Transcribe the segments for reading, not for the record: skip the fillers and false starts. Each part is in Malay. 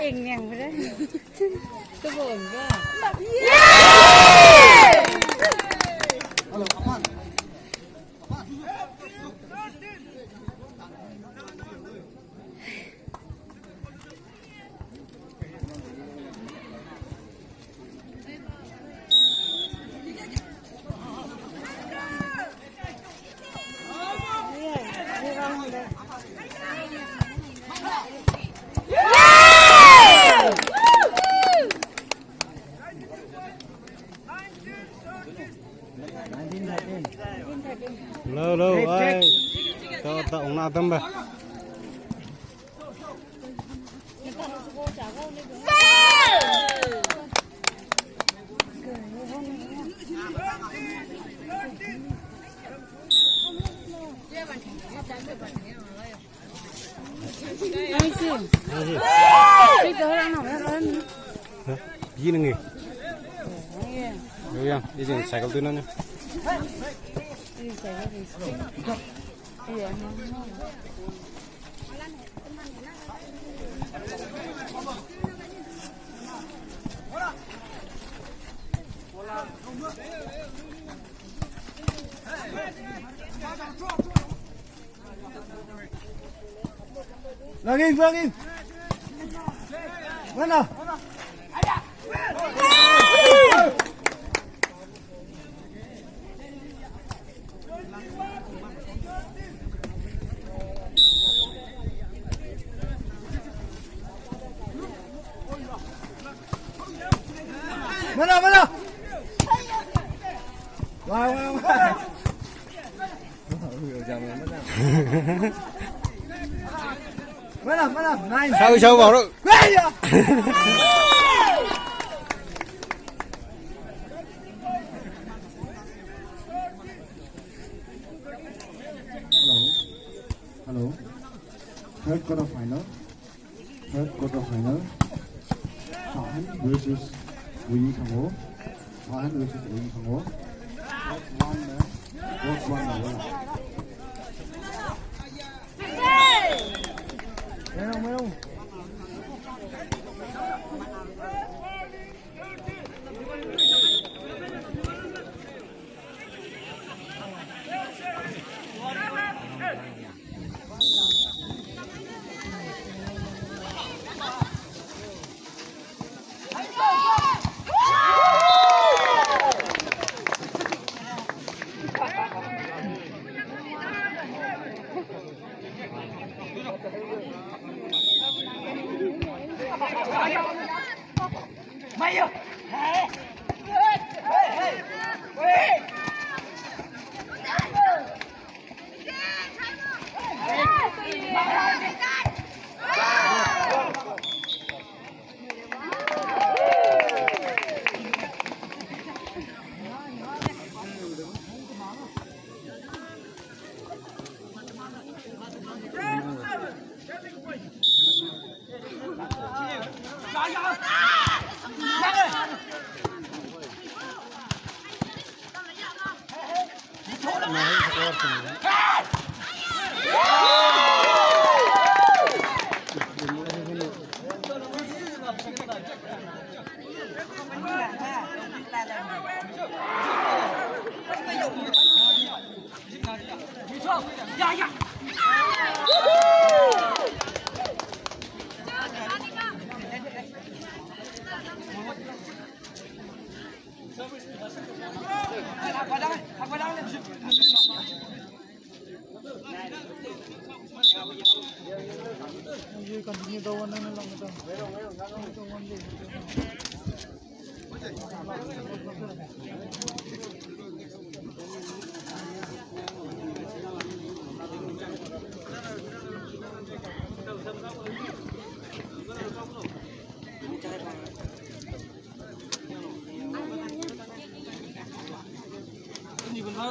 Ing yang bener. Itu bangga. Halo, aman. Lâu lâu ai cho tổng nào tâm bà gì nữa nghỉ rồi đi dừng xài câu tư nó nhá Lagi. Mana? Mana? Wow. Mana? Naik. Sao vào đó. Hello. Third quarter final. Thản versus Wing Thăng Hố. Thản versus Wing Thăng Hố. One nữa. Mấy không.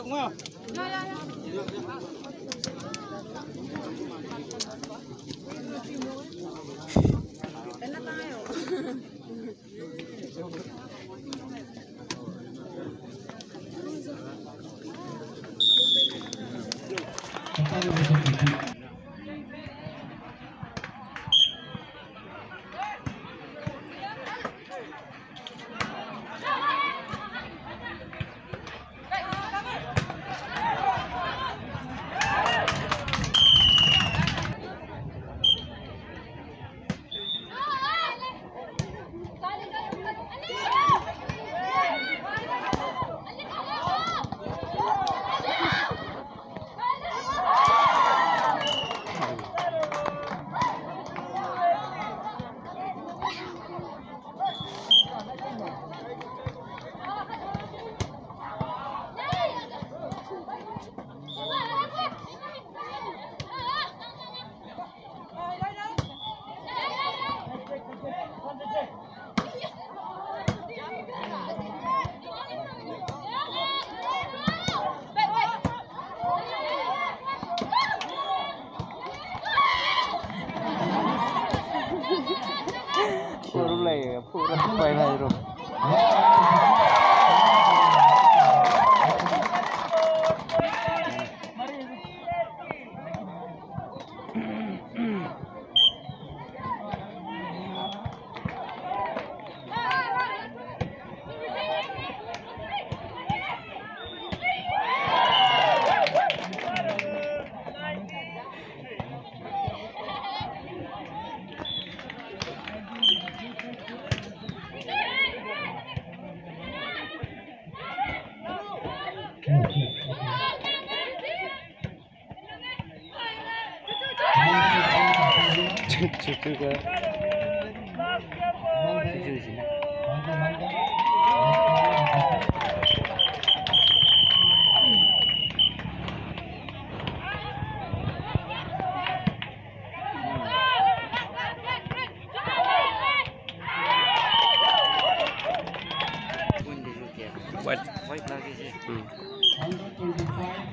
Đúng không?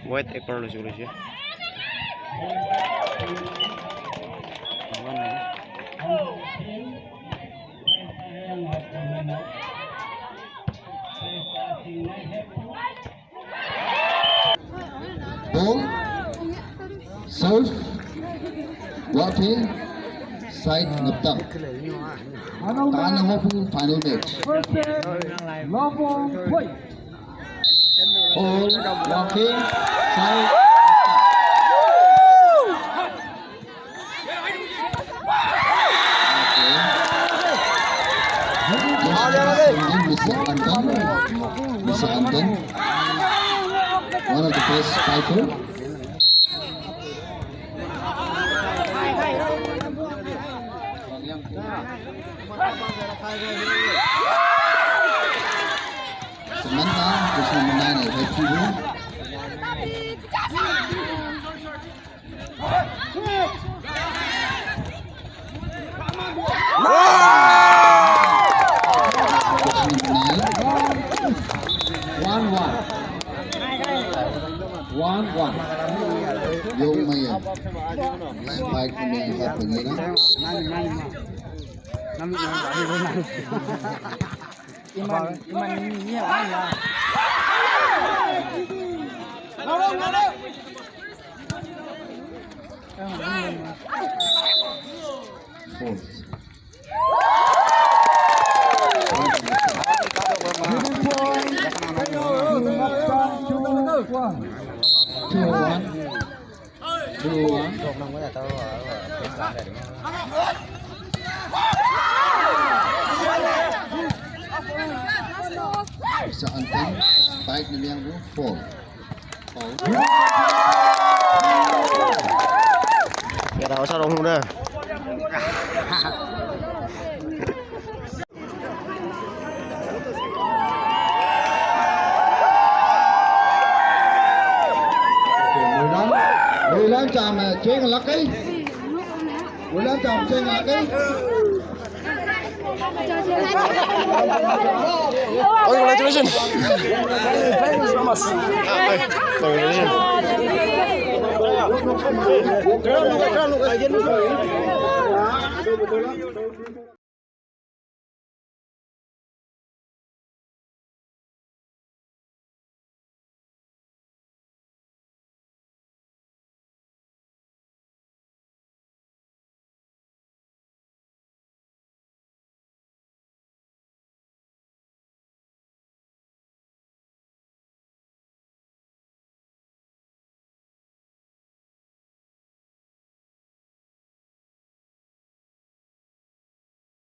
White एक करोड़ चुके हैं Ball, serve, walking, side ngập Tan Hofu final match. Ball, walking, side Mr. Anton, one of the best fighter. Samantha, who's number 9 at Red Tribune. One. Yung Mayan. Spike na may iba pa nila. Iman niya ala. Fourth. Two one. Sa Anton, spike na niyang four. Kaya ako sa rong na. Mười lăm chạm trên là cái. 15 chạm trên là cái. Oh, congratulations. Congratulations.